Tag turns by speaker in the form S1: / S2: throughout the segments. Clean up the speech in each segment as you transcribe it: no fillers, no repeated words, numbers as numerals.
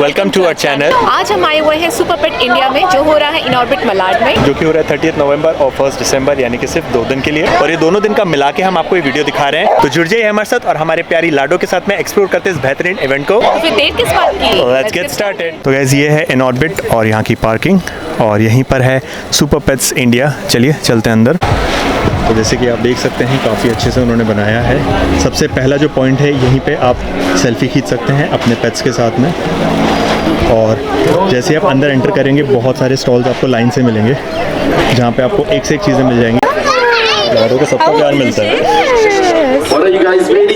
S1: Welcome to our channel.
S2: आज हम आए हुए हैं सुपर पेट इंडिया में जो हो रहा है इनऑर्बिट मलाड में,
S1: जो कि हो रहा है 30 नवंबर और 1 दिसंबर, यानी कि सिर्फ 2 दिन के लिए। और ये दोनों दिन का मिला के हम आपको ये वीडियो दिखा रहे हैं, तो जुड़ जाइए हमारे साथ और हमारे प्यारी लाडो के साथ में एक्सप्लोर करते हैं इस बेहतरीन इवेंट को।
S2: तो फिर देर किस बात की,
S1: लेट्स गेट स्टार्टेड। तो गाइस ये है इनऑर्बिट और यहाँ की पार्किंग, और यहीं पर है सुपर पेट्स इंडिया। चलिए चलते हैं अंदर। तो जैसे कि आप देख सकते हैं काफ़ी अच्छे से उन्होंने बनाया है। सबसे पहला जो पॉइंट है, यहीं पे आप सेल्फी खींच सकते हैं अपने पेट्स के साथ में। और जैसे आप अंदर एंटर करेंगे बहुत सारे स्टॉल्स आपको लाइन से मिलेंगे, जहाँ पे आपको एक से एक चीज़ें मिल जाएंगी। लाडो को सबका प्यार मिलता है।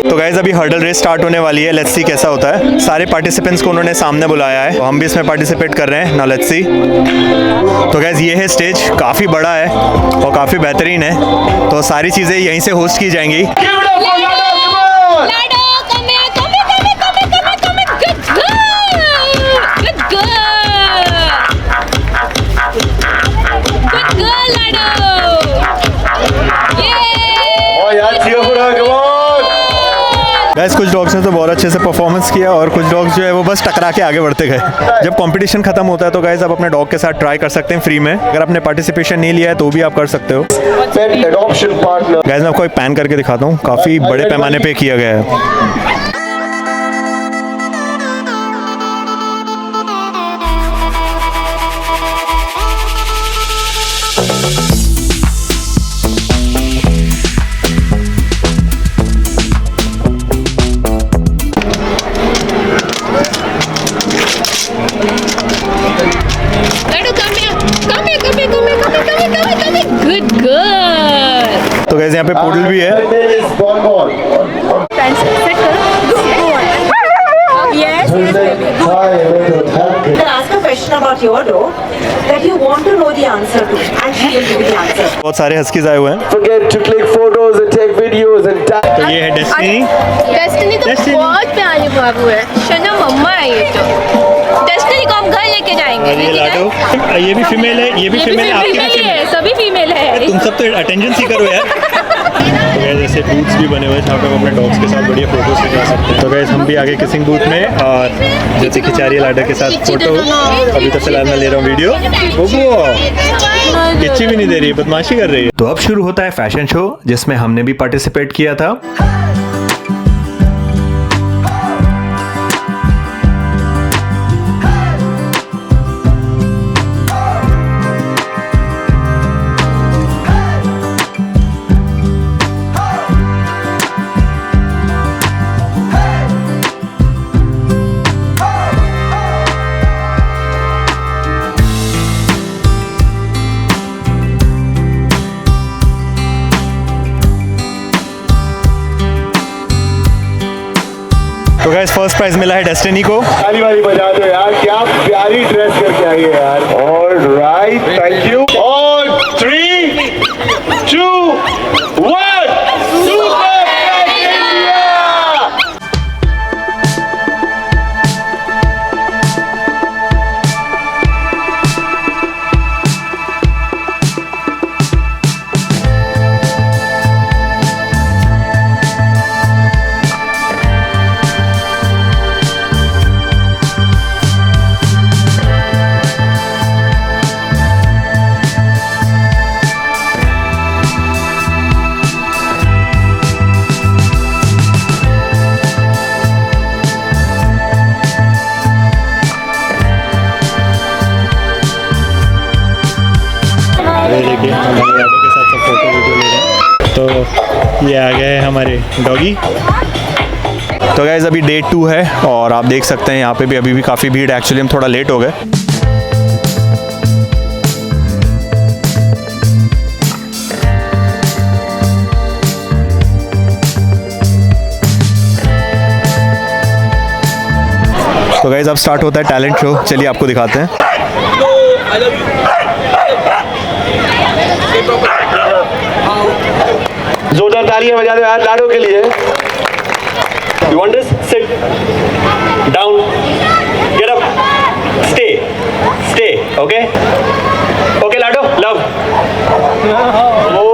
S1: तो गाइस अभी हर्डल रेस स्टार्ट होने वाली है, लेट्स सी कैसा होता है। सारे पार्टिसिपेंट्स को उन्होंने सामने बुलाया है, तो हम भी इसमें पार्टिसिपेट कर रहे हैं। Now let's see. तो गाइस ये है स्टेज, काफ़ी बड़ा है और काफ़ी बेहतरीन है, तो सारी चीज़ें यहीं से होस्ट की जाएंगी। गाइस कुछ डॉग्स ने तो बहुत अच्छे से परफॉर्मेंस किया और कुछ डॉग्स जो है वो बस टकरा के आगे बढ़ते गए। जब कंपटीशन खत्म होता है तो गाइस आप अपने डॉग के साथ ट्राई कर सकते हैं फ्री में। अगर आपने पार्टिसिपेशन नहीं लिया है तो भी आप कर सकते हो। गाइस मैं आपको एक पैन करके दिखाता हूँ, काफ़ी बड़े पैमाने पे किया गया है। तो गाइस यहाँ पे पोडल भी है। बहुत सारे हस्कीज आए हुए हैं। तो ये है डेस्टिनी।
S2: डेस्टिनी तो बहुत प्यारी बाबू है, शना मम्मा है ये तो। डेस्टिनी को हम घर लेके जाएंगे।
S1: और ये लाडो, ये भी फीमेल है, ये भी फीमेल है, आपकी भी फीमेल है,
S2: सभी फीमेल है।
S1: तुम सब तो अटेंशन सीकर हो यार। तो गाइस जैसे बूथ्स भी बने हुए हैं जहाँ पे हम अपने डॉग्स के साथ बढ़िया फोटोज खिंचवा सकते हैं। तो गाइस हम भी आगे किसिंग बूथ में, और जैसे खिंचा रही है लाडो के साथ फोटो। अभी तो फिलहाल मैं ले रहा हूँ वीडियो। किच्ची भी नहीं दे रही है, बदमाशी कर रही है। तो अब शुरू होता है फैशन शो, जिसमें हमने भी पार्टिसिपेट किया था। तो गाइस फर्स्ट प्राइज मिला है डेस्टिनी को।
S3: ताली वाली बजा दो यार, क्या प्यारी ड्रेस करके आई है यार। Alright, thank you. और 3, 2, 1 सुपर पेट इंडिया।
S1: देखिए हमारे लाडो के साथ सब फोटो वीडियो ले रहे हैं। तो ये आ गए हैं हमारे डॉगी। तो गाइस अभी डे 2 है और आप देख सकते हैं यहाँ पे भी अभी भी काफ़ी भीड़ है। एक्चुअली हम थोड़ा लेट हो गए। तो गाइस अब स्टार्ट होता है टैलेंट शो, चलिए आपको दिखाते हैं।
S3: जोरदार तालियां बजा दो यार लाडो के लिए। You want this? Sit down, get up, stay, okay? Okay, Lado, love. Oh,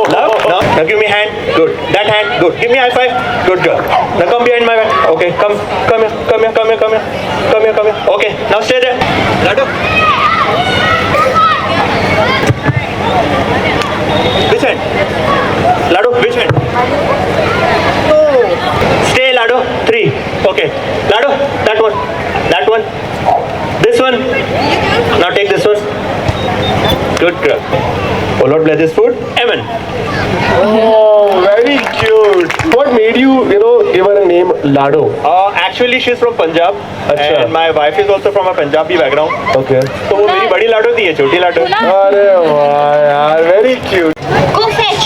S3: love.
S1: Now give me hand. Good. That hand. Good. Give me high five. Good girl. Now come behind my back. Okay. Come here. Okay. Now stay there. Lado. Which hand? Lado. Which hand? Stay, Lado. 3. Okay. Lado. That one. This one. Now take this one. Good girl. Oh Lord, bless this food. Amen.
S3: Oh, very cute. What made you give her a name Lado?
S1: Actually, she's from Punjab.
S3: अच्छा.
S1: And my wife is also from a Punjabi background.
S3: Okay.
S1: तो वो मेरी बड़ी लाडो थी, ये छोटी लाडो.
S3: अरे वाह यार, very cute.
S2: Go fetch.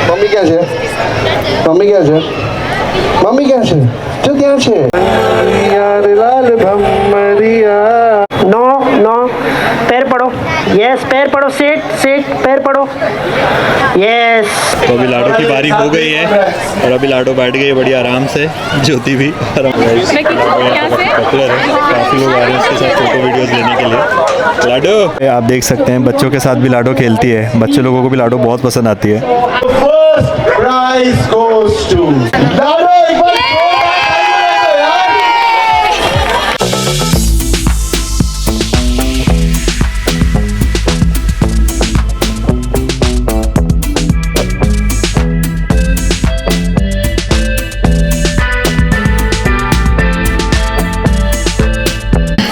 S3: Mummy ક્યાં છે? મમ્મી ક્યાં છે? જો ત્યાં છે. યાર લાલ ભમરિયા.
S4: नो पैर पड़ो, यस पैर पड़ो, सिट पैर पड़ो, यस।
S1: तो अभी लाडो की बारी हो गई है और अभी लाडो बैठ गई है बड़ी आराम से. ज्योति भी पॉपुलर है, काफ़ी लोग आ रहे हैं उसके साथ फोटो वीडियोस लेने के लिए. लाडो आप देख सकते हैं बच्चों के साथ भी लाडो खेलती है. बच्चे लोगों को भी लाडो बहुत पसंद आती है.
S3: First prize goes to Lado. एक बार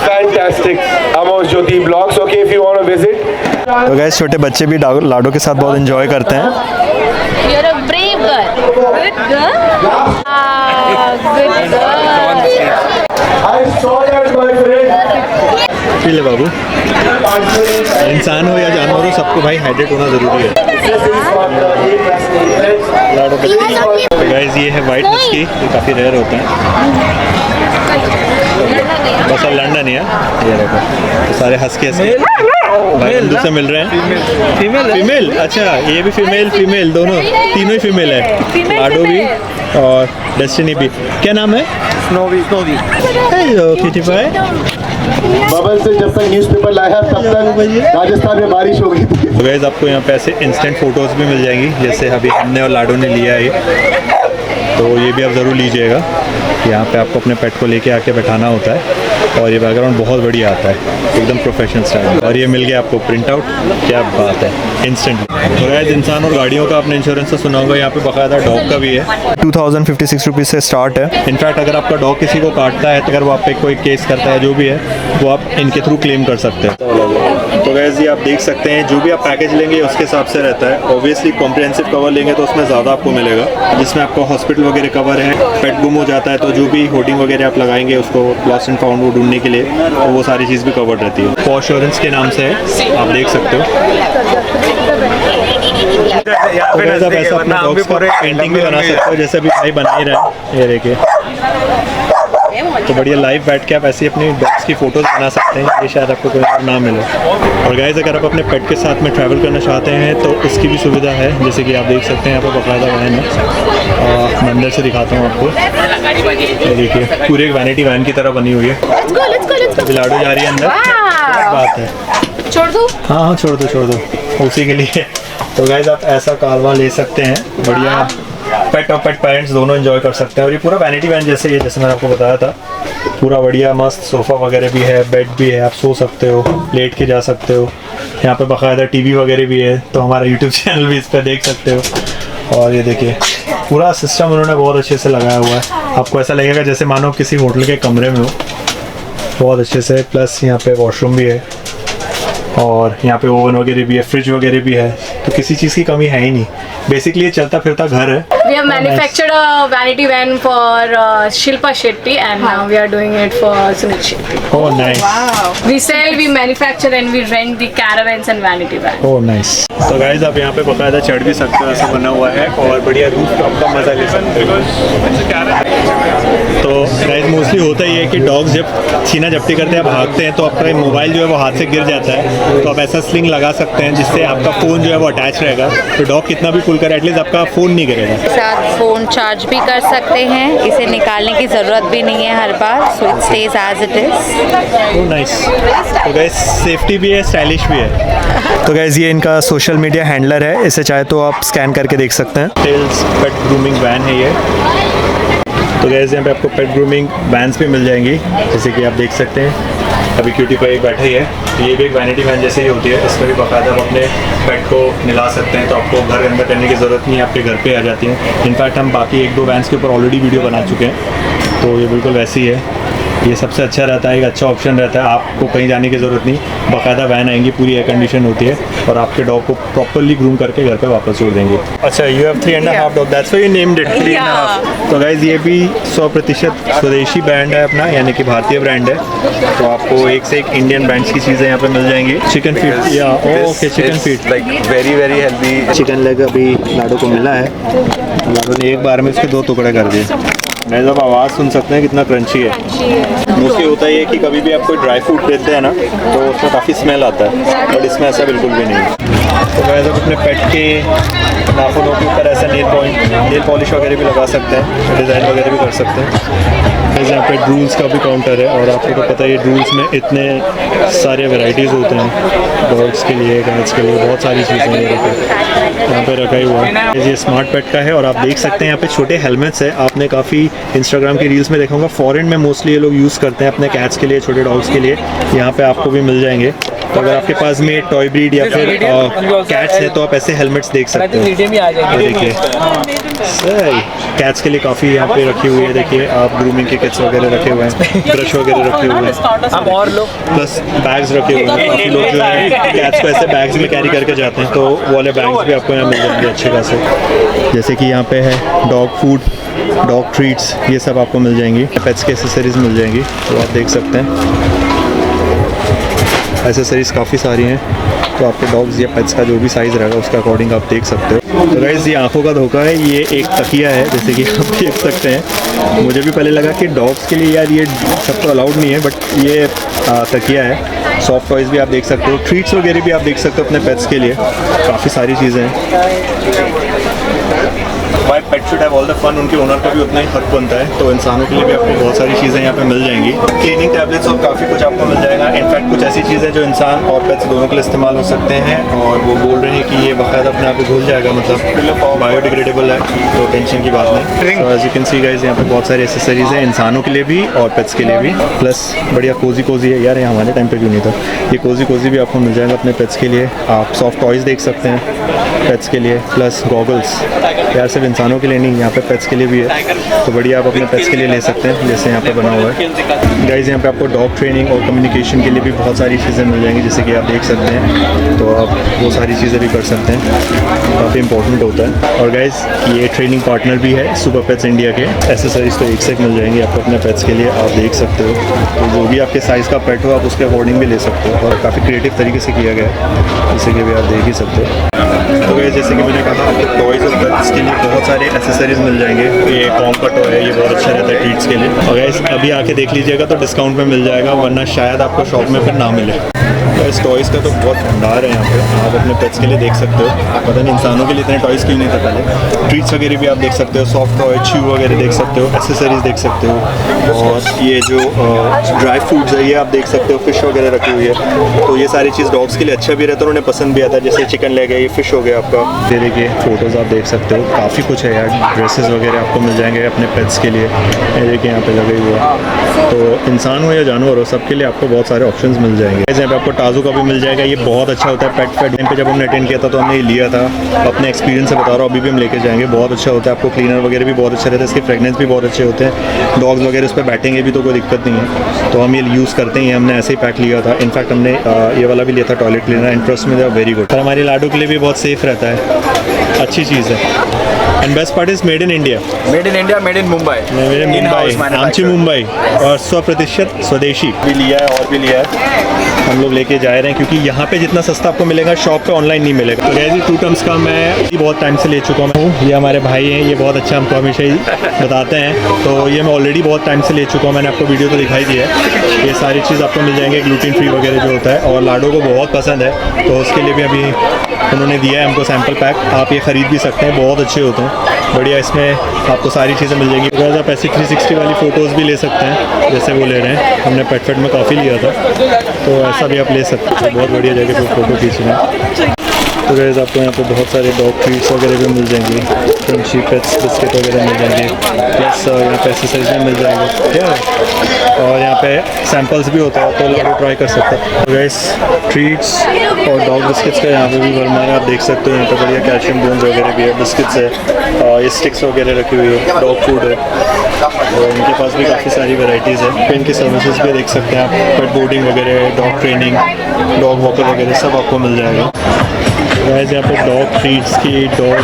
S3: fantastic. Amos Jyoti Vlogs. Okay, if you want to visit.
S1: तो गैस छोटे बच्चे भी लाडो के साथ बहुत एंजॉय करते हैं.
S2: You're a brave girl. Good girl. Good girl.
S3: I saw that, my friend.
S1: P ले बाबू. इंसान हो या जानवर हो, सबको भाई हाइड्रेट होना ज़रूरी है. लाडो बच्चे. गाइस ये है वाइट मस्की, ये काफ़ी रेयर होता है. बस लंदन है ये देखो. तो सारे हंस के भाई हिंदू से मिल रहे हैं. फीमेल. अच्छा ये भी फीमेल दोनों, तीनों ही फीमेल है. लाडो भी और डेस्टिनी भी. क्या नाम है? स्नोवी. हेलो किटी भाई.
S3: बबल से जब तक न्यूज़पेपर लाया तब तक राजस्थान में बारिश हो गई थी.
S1: तो गाइस आपको यहाँ पे ऐसे इंस्टेंट फोटोज़ भी मिल जाएंगी, जैसे अभी हमने और लाडो ने लिया है. तो ये भी आप ज़रूर लीजिएगा. यहाँ पे आपको अपने पेट को लेके आके बैठाना होता है और ये बैकग्राउंड बहुत बढ़िया आता है, एकदम प्रोफेशनल स्टाइल. और ये मिल गया आपको प्रिंट आउट. क्या बात है, इंस्टेंट. तो गाइस इंसान और गाड़ियों का आपने इंश्योरेंस तो सुना होगा, यहाँ पे बाकायदा डॉग का भी है. 2056 रुपीज़ से स्टार्ट है. इनफैक्ट अगर आपका डॉग किसी को काटता है तो अगर वो आप पे कोई केस करता है जो भी है वो आप इनके थ्रू क्लेम कर सकते हैं. तो गाइस ये आप देख सकते हैं जो भी आप पैकेज लेंगे उसके हिसाब से रहता है. ऑब्वियसली कॉम्प्रिहेंसिव कवर लेंगे तो उसमें ज़्यादा आपको मिलेगा, जिसमें आपको हॉस्पिटल वगैरह कवर है. पेट गुम हो जाता है तो जो भी होर्डिंग वगैरह आप लगाएंगे उसको लॉस्ट एंड फाउंड वो ढूंढने के लिए, तो वो सारी चीज़ भी कवर्ड रहती है. पॉश्योरेंस के नाम से है, आप देख सकते हो. तो गाइस आप ऐसा अपना डॉग्स का पेंटिंग भी बना सकते हो, जैसे अभी भाई बना ही रहा है. ये देखिए तो बढ़िया लाइव बैठ के आप ऐसे अपनी डॉग्स की फ़ोटोज़ बना सकते हैं. ये शायद आपको कोई और ना मिले. और गाइस अगर आप अपने पेट के साथ में ट्रैवल करना चाहते हैं तो उसकी भी सुविधा है, जैसे कि आप देख सकते हैं यहाँ पर बाकायदा वैन है. मैं अंदर से दिखाता हूँ आपको. ये देखिए पूरी एक वैनिटी वैन की तरह बनी हुई है. अभी लाडो जा रही है अंदर. क्या बात है.
S2: छोड़ दूँ?
S1: हाँ छोड़ दो उसी के लिए. तो गाइस आप ऐसा कारवा ले सकते हैं, बढ़िया. पेट और पेट पेरेंट्स दोनों एंजॉय कर सकते हैं. और ये पूरा वैनिटी वैन जैसे ये, जैसे मैंने आपको बताया था, पूरा बढ़िया मस्त सोफ़ा वगैरह भी है, बेड भी है, आप सो सकते हो, लेट के जा सकते हो. यहाँ पे बाकायदा टीवी वगैरह भी है, तो हमारा यूट्यूब चैनल भी इस पर देख सकते हो. और ये देखिए पूरा सिस्टम उन्होंने बहुत अच्छे से लगाया हुआ है. आपको ऐसा लगेगा जैसे मानो किसी होटल के कमरे में हो, बहुत अच्छे से. प्लस यहाँ पे वॉशरूम भी है और यहाँ पे ओवन वगैरह भी है, फ्रिज वगैरह भी है. तो किसी चीज़ की कमी है ही नहीं. बेसिकली ये चलता फिरता घर है.
S5: We have manufactured a vanity van for Shilpa Shetty and now we are doing it for Sunil Shetty.
S1: Oh nice.
S5: We sell, we manufacture and we rent the caravans and vanity vans.
S1: Oh nice. तो guys आप यहाँ पे बाकायदा चढ़ भी सकते हो, ऐसा बना हुआ है. और बढ़िया रूफ टॉप का मज़ा ले सकते हो. तो गाइस मोस्टली होता ही है कि डॉग्स जब छीना झपटी करते हैं, भागते हैं, तो आपका मोबाइल जो है वो हाथ से गिर जाता है. तो आप ऐसा स्लिंग लगा सकते हैं जिससे आपका फ़ोन जो है वो अटैच रहेगा, तो डॉग कितना भी पुल करे एटलीस्ट आपका फ़ोन नहीं गिरेगा।
S6: साथ फ़ोन चार्ज भी कर सकते हैं, इसे निकालने की ज़रूरत भी नहीं है हर बार, so it stays as it is.
S1: Nice. तो गैस सेफ्टी भी है, स्टाइलिश भी है। तो गैस ये इनका सोशल मीडिया हैंडलर है, इसे चाहे तो आप स्कैन करके देख सकते हैं। टेल्स पेट ग्रूमिंग वैन है ये। तो गैस यहाँ पे आपको पेट ग्रूमिंग वैन्स भी मिल जाएंगी, जैसे कि आप देख सकते हैं अभी क्यूटी पर एक बैठा ही है। तो ये भी एक वैनिटी वैन जैसे ही होती है, इसमें भी बाकायदा आप अपने पेट को निला सकते हैं, तो आपको घर के अंदर करने की ज़रूरत नहीं है, आपके घर पे आ जाती हैं। इनफैक्ट हम बाकी 1-2 वैन्स के ऊपर ऑलरेडी वीडियो बना चुके हैं, तो ये बिल्कुल वैसी है। ये सबसे अच्छा रहता है, एक अच्छा ऑप्शन रहता है, आपको कहीं जाने की ज़रूरत नहीं, बाकायदा वैन आएंगी, पूरी एयर कंडीशन होती है और आपके डॉग को प्रॉपर्ली ग्रूम करके घर पे वापस छोड़ देंगे। अच्छा, you have 3.5 dog, that's why you named it 3.5। तो गाइस ये भी 100% स्वदेशी ब्रांड है अपना, यानी कि भारतीय ब्रांड है, तो आपको एक से एक इंडियन ब्रांड्स की चीज़ें यहाँ पे मिल जाएंगी। चिकन फीट, या okay, chicken feet
S3: like very very healthy.
S1: Chicken leg अभी लाडो को मिला है, लाडो ने एक बार में इसके 2 टुकड़े कर दिए। मैं जब आवाज़ सुन सकते हैं कितना क्रंची है। मोस्टली होता है कि कभी भी आप कोई ड्राई फ्रूट देते हैं ना, तो उसमें काफ़ी स्मेल आता है, बट इसमें ऐसा बिल्कुल भी नहीं है। तो वैसे आप अपने पेट के नाखूनों के ऊपर ऐसा नेल पॉलिश वगैरह भी लगा सकते हैं, डिज़ाइन वगैरह भी कर सकते हैं। जैसे यहाँ पे ड्रूल्स का भी काउंटर है, और आपको तो पता है ड्रूल्स में इतने सारे वैरायटीज़ होते हैं, डॉग्स के लिए, कैट्स के लिए, बहुत सारी चीज़ें यहाँ पे रखा ही हुआ है। ये स्मार्ट पेट का है, और आप देख सकते हैं यहाँ पे छोटे हेलमेट्स है। आपने काफ़ी इंस्टाग्राम की रील्स में देखा होगा, फॉरेन में मोस्टली ये लोग यूज़ करते हैं अपने कैट्स के लिए, छोटे डॉग्स के लिए। यहाँ पे आपको भी मिल जाएंगे। तो अगर आपके पास में टॉय ब्रीड या फिर कैट्स है तो आप ऐसे हेलमेट्स देख सकते हैं। देखिए सही, कैट्स के लिए काफ़ी यहाँ पे रखी हुई है। देखिए आप ग्रूमिंग के किट्स वगैरह रखे हुए हैं, ब्रश वगैरह रखे हुए हैं, प्लस बैग्स रखे हुए हैं। काफ़ी लोग जो है कैट्स को ऐसे बैग्स में कैरी करके जाते हैं, तो वो वाले बैग्स भी आपको यहाँ मिल जाएंगे अच्छे खासे। जैसे कि यहाँ पे है डॉग फूड, डॉग ट्रीट्स, ये सब आपको मिल जाएंगी। पेट्स की एसेसरीज मिल जाएंगी, तो आप देख सकते हैं एसेसरीज काफ़ी सारी हैं, तो आपके डॉग्स या पेट्स का जो भी साइज़ रहेगा उसके अकॉर्डिंग आप देख सकते हो। तो गाइस ये आंखों का धोखा है, ये एक तकिया है, जैसे कि आप देख सकते हैं। मुझे भी पहले लगा कि डॉग्स के लिए यार ये सब तो अलाउड नहीं है, बट ये तकिया है। सॉफ्ट टॉयज़ भी आप देख सकते हो, ट्रीट्स वगैरह भी आप देख सकते हो अपने पेट्स के लिए, काफ़ी सारी चीज़ें हैं। Why pet should have all the fun, उनके ओनर का भी उतना ही हक बनता है, तो इंसानों के लिए भी आपको बहुत सारी चीज़ें यहाँ पे मिल जाएंगी। क्लीनिंग टैबलेट्स और काफ़ी कुछ आपको मिल जाएगा। इनफैक्ट कुछ ऐसी चीज़ें जो इंसान और पेट्स दोनों के लिए इस्तेमाल हो सकते हैं, और वो बोल रहे हैं कि ये बाकायदा अपने आप ही घुल जाएगा, मतलब बायोडिग्रेडेबल है, तो टेंशन की बात नहीं। तो as you can see guys यहाँ पे बहुत सारी एसेसरीज हैं, इंसानों के लिए भी और पेट्स के लिए भी, प्लस बढ़िया कोजी है यार, ये हमारे टाइम पे क्यों नहीं था। ये कोजी भी आपको मिल जाएगा अपने पेट्स के लिए। आप सॉफ्ट टॉयज़ देख सकते हैं पेट्स के लिए, प्लस गॉगल्स, यार सिर्फ इंसानों के लिए नहीं, यहाँ पे पेट्स के लिए भी है, तो बढ़िया आप अपने पेट्स के लिए ले सकते हैं, जैसे यहाँ पे बना हुआ है। गाइस यहाँ पे आपको डॉग ट्रेनिंग और कम्युनिकेशन के लिए भी बहुत सारी चीज़ें मिल जाएंगी, जैसे कि आप देख सकते हैं, तो आप वो सारी चीज़ें भी कर सकते हैं, काफ़ी इंपॉर्टेंट होता है। और गाइस ये ट्रेनिंग पार्टनर भी है सुपर पेट्स इंडिया के। एसेसरीज तो एक से एक मिल जाएंगी आपको अपने पेट्स के लिए, आप देख सकते हो, तो जो भी आपके साइज़ का पेट हो आप उसके अकॉर्डिंग भी ले सकते हो, और काफ़ी क्रिएटिव तरीके से किया गया है, जैसे कि भी आप देख ही सकते हो। तो गाइस जैसे कि मैंने कहा, आपको टॉयज़ और पेट्स के लिए बहुत सारे एसेसरीज मिल जाएंगे। तो ये कॉम का टॉय है, ये बहुत अच्छा रहता है ट्रीट्स के लिए, और गाइस अभी आके देख लीजिएगा तो डिस्काउंट में मिल जाएगा, वरना शायद आपको शॉप में फिर ना मिले। इस टॉयज़ का तो बहुत भंडार है यहाँ पे, आप अपने पेट्स के लिए देख सकते हो। पता नहीं इंसानों के लिए इतने टॉयज़ क्यों नहीं था पहले। ट्रीट्स वगैरह भी आप देख सकते हो, सॉफ्ट टॉय, च्यू वगैरह देख सकते हो, एसेसरीज देख सकते हो, और ये जो ड्राई फ्रूट्स है ये आप देख सकते हो, फिश वगैरह रखी हुई है, तो ये सारी चीज़ डॉग्स के लिए अच्छा भी रहता है, उन्हें पसंद भी आता है। जैसे चिकन लेग है, ये फिश हो गया आपका। ये देखिए फोटोज़ आप देख सकते हो, काफ़ी कुछ है यार, ड्रेसेस वगैरह आपको मिल जाएंगे अपने पेट्स के लिए। ये देखिए यहाँ पे लगे हुए हैं, तो इंसान हो या जानवर हो सबके लिए आपको बहुत सारे ऑप्शंस मिल जाएंगे। यहाँ पे आपको टाजो का भी मिल जाएगा, ये बहुत अच्छा होता है। पेट टाइम पे जब हमने अटेंड किया था तो हमने ये लिया था, अपने एक्सपीरियंस से बता रहा हूँ, अभी भी हम लेके जाएंगे, बहुत अच्छा होता है। आपको क्लीनर वगैरह भी बहुत अच्छा रहता है, इसके फ्रेगनेंस भी बहुत अच्छे होते हैं, डॉग्स वगैरह उस पर बैठेंगे भी तो कोई दिक्कत नहीं है, तो हम ये यूज़ करते हैं। हमने ऐसे ही पैक लिया था, इनफैक्ट हमने ये वाला भी लिया था टॉयलेट क्लीनर, इंटरेस्ट में वेरी गुड, और हमारे लाडो के लिए भी बहुत सेफ़ रहता है, अच्छी चीज़ है। And best part is made in India,
S7: made in India, made in Mumbai,
S1: Mumbai, आमची मुंबई, और 100% स्वदेशी भी लिया है और भी लिया है। हम लोग लेके जा रहे हैं क्योंकि यहाँ पे जितना सस्ता आपको मिलेगा शॉप पे ऑनलाइन नहीं मिलेगा। तो गैस, 2 टर्म्स का मैं बहुत टाइम से ले चुका हूँ। ये हमारे भाई हैं, ये बहुत अच्छा हमको हमेशा ही बताते हैं। तो ये मैं ऑलरेडी बहुत टाइम से ले चुका हूँ, मैंने आपको वीडियो तो दिखाई दी है। ये सारी चीज़ आपको मिल जाएंगे, ग्लूटेन फ्री वगैरह जो होता है। और लाडो को बहुत पसंद है तो उसके लिए भी अभी उन्होंने दिया है हमको सैम्पल पैक। आप ये ख़रीद भी सकते हैं, बहुत अच्छे होते हैं, बढ़िया। इसमें आपको सारी चीज़ें मिल जाएंगी। अगर आप ऐसी 360 वाली फ़ोटोज़ भी ले सकते हैं जैसे वो ले रहे हैं। हमने पेट में काफ़ी लिया था, तो ऐसा भी आप ले सकते हैं। बहुत बढ़िया जगह पर फ़ोटो खींचना। तो गाइस, आपको यहाँ पे बहुत सारे डॉग ट्रीट्स वगैरह भी मिल जाएंगे, क्रंची पेट्स बिस्किट वगैरह मिल जाएंगे, प्लस यहाँ पे एक्सरसाइज भी मिल जाएंगे, क्या है। और यहाँ पे सैम्पल्स भी होता है, तो लाडो ट्राई कर सकते हैं। तो गाइस, ट्रीट्स और डॉग बिस्किट्स का यहाँ पे भी भरमार है, आप देख सकते हो। यहाँ पे बढ़िया कैल्शियम बोन्स वगैरह भी है, बिस्किट्स है, और ये स्टिक्स वगैरह रखी हुई है, डॉग फूड है। और इनके पास भी काफ़ी सारी वेराइटीज़ है। फिर इनकी सर्विसेज भी देख सकते हैं आप, पेट बोर्डिंग वगैरह, डॉग ट्रेनिंग, डॉग वॉकर वगैरह सब आपको मिल जाएगा। गाइस, यहाँ पे डॉग ट्रीट्स की, डॉग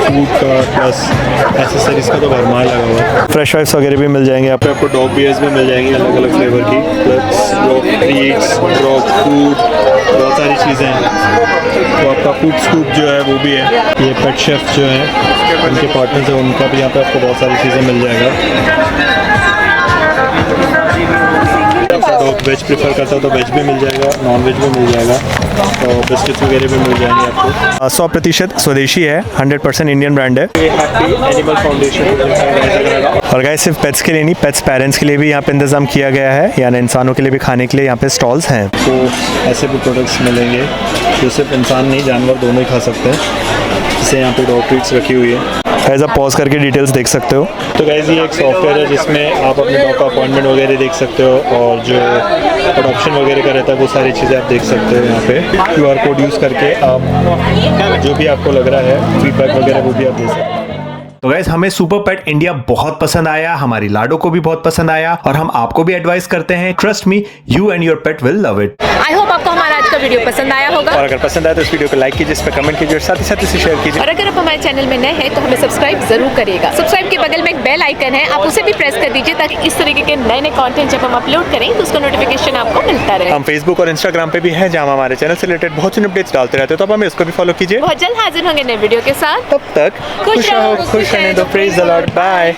S1: फूड का, प्लस एसेसरीज का तो भरमार लगा हुआ है। फ्रेश वाइप्स वगैरह भी मिल जाएंगे। यहाँ पे आपको डॉग बियर्स भी मिल जाएंगी अलग अलग फ्लेवर की, plus dog treats, dog food, बहुत सारी चीज़ें हैं। तो आपका फूड स्कूप जो है वो भी है। ये पेट शेफ जो है, उनके पार्टनर्स हैं, उनका भी यहाँ पे आपको बहुत सारी चीज़ें मिल जाएगा। डॉग वेज प्रेफर करता हो तो वेज भी मिल जाएगा, नॉन वेज भी मिल जाएगा, और बिस्किट्स वगैरह भी मिल जाएंगे आपको। 100% स्वदेशी है, 100% इंडियन ब्रांड है। ये हैप्पी एनिमल फाउंडेशन। और गाइस, सिर्फ पेट्स के लिए नहीं, पेट्स पेरेंट्स के लिए भी यहाँ पे इंतजाम किया गया है, यानी इंसानों के लिए भी खाने के लिए यहाँ पे स्टॉल्स हैं। तो ऐसे भी प्रोडक्ट्स मिलेंगे जो सिर्फ इंसान नहीं, जानवर दोनों ही खा सकते हैं। जैसे यहाँ पे डॉग ट्रीट्स रखी हुई है। गाइस, आप पॉज करके डिटेल्स देख सकते हो। तो गाइस, ये एक सॉफ्टवेयर है जिसमें आप अपने डॉग का अपॉइंटमेंट वगैरह देख सकते हो, और जो अडॉप्शन वगैरह का रहता है वो सारी चीज़ें आप देख सकते हो। यहाँ पे QR कोड यूज़ करके आप जो भी आपको लग रहा है फीडबैक वगैरह वो भी आप दे सकते हो। तो गाइस, हमें सुपर पेट इंडिया बहुत पसंद आया, हमारी लाडो को भी बहुत पसंद आया, और हम आपको भी एडवाइस करते हैं, trust me, you and your pet will love it.
S2: I hope आपको हमारा आज का वीडियो पसंद आया होगा,
S1: और अगर पसंद आया तो इस वीडियो को लाइक कीजिए, इस पर कमेंट कीजिए, और साथ ही साथ इसे शेयर कीजिए।
S2: और अगर आप हमारे चैनल में नए हैं तो हमें सब्सक्राइब जरूर करिएगा। सब्सक्राइब के बगल में एक बेल आइकन है, आप उसे भी प्रेस कर दीजिए ताकि इस तरीके के नए नए कंटेंट जब हम अपलोड करें तो उसका नोटिफिकेशन आपको मिलता रहे।
S1: हम फेसबुक और इंस्टाग्राम पे भी हैं, जहाँ हमारे चैनल से रिलेटेड बहुत सी अपडेट्स डालते रहते हैं, तो आप हमें उसको भी फॉलो कीजिए।
S2: बहुत जल्द हाजिर होंगे नए वीडियो के साथ।
S1: तब तक खुश रहो, खुश रहने दो, प्रेज द लॉर्ड, बाय।